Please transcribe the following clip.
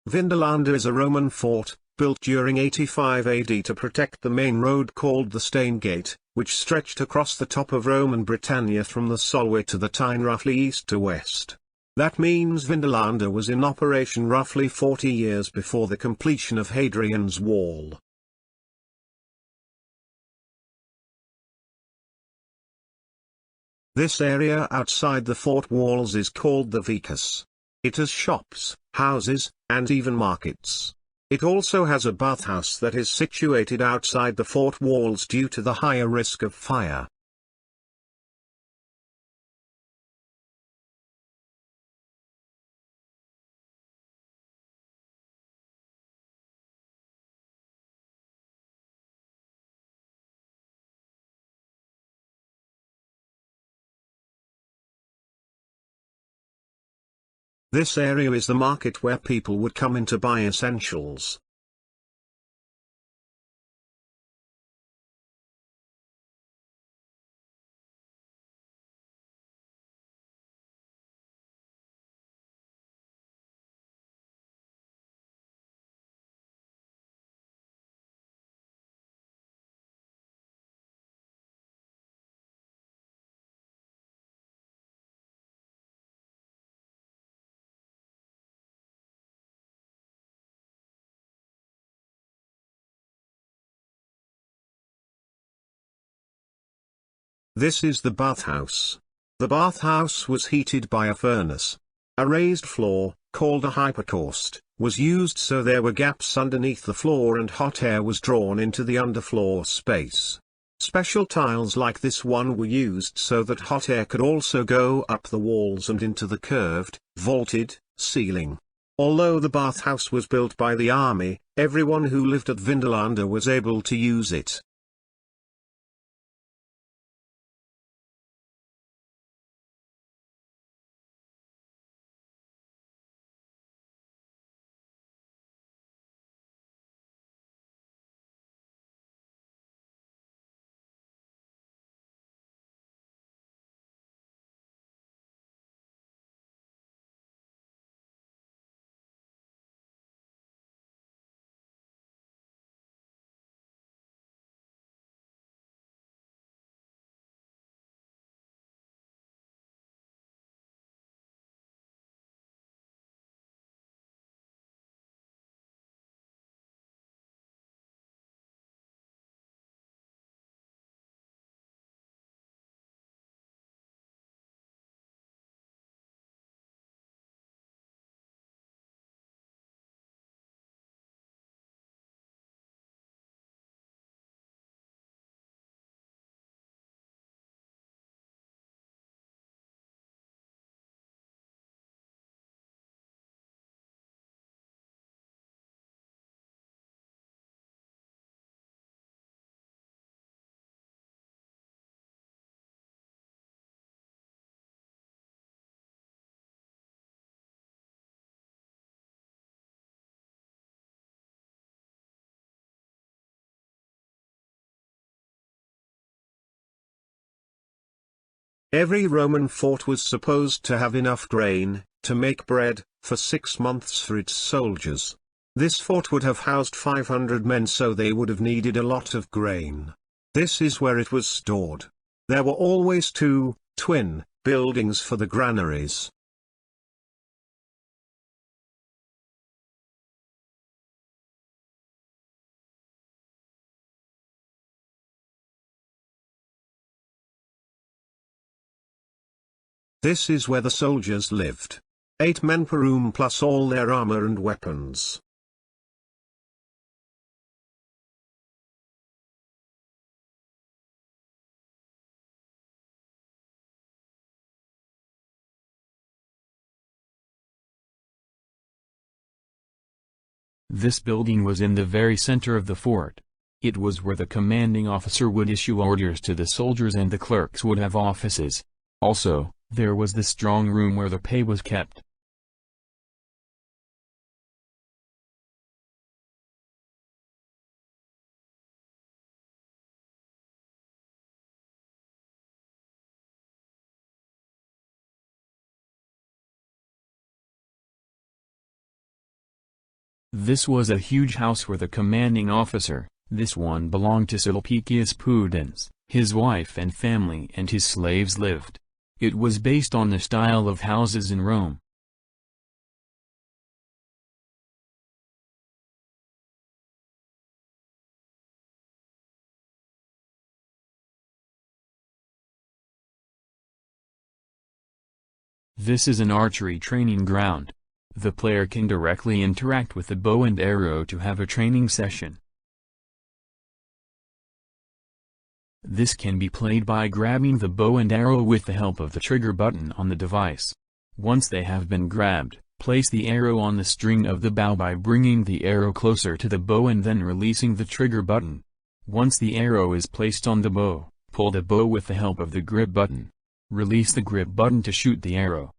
Vindolanda is a Roman fort, built during 85 AD to protect the main road called the Stane Gate, which stretched across the top of Roman Britannia from the Solway to the Tyne roughly east to west. That means Vindolanda was in operation roughly 40 years before the completion of Hadrian's Wall. This area outside the fort walls is called the Vicus. It has shops, houses, and even markets. It also has a bathhouse that is situated outside the fort walls due to the higher risk of fire. This area is the market where people would come in to buy essentials. This is the bathhouse. The bathhouse was heated by a furnace. A raised floor, called a hypocaust, was used so there were gaps underneath the floor and hot air was drawn into the underfloor space. Special tiles like this one were used so that hot air could also go up the walls and into the curved, vaulted, ceiling. Although the bathhouse was built by the army, everyone who lived at Vindolanda was able to use it. Every Roman fort was supposed to have enough grain, to make bread, for 6 months for its soldiers. This fort would have housed 500 men, so they would have needed a lot of grain. This is where it was stored. There were always two, twin, buildings for the granaries. This is where the soldiers lived. 8 men per room plus all their armor and weapons. This building was in the very center of the fort. It was where the commanding officer would issue orders to the soldiers and the clerks would have offices. Also, there was the strong room where the pay was kept. This was a huge house where the commanding officer, this one belonged to Sulpicius Pudens, his wife and family and his slaves lived. It was based on the style of houses in Rome. This is an archery training ground. The player can directly interact with the bow and arrow to have a training session. This can be played by grabbing the bow and arrow with the help of the trigger button on the device. Once they have been grabbed, place the arrow on the string of the bow by bringing the arrow closer to the bow and then releasing the trigger button. Once the arrow is placed on the bow, pull the bow with the help of the grip button. Release the grip button to shoot the arrow.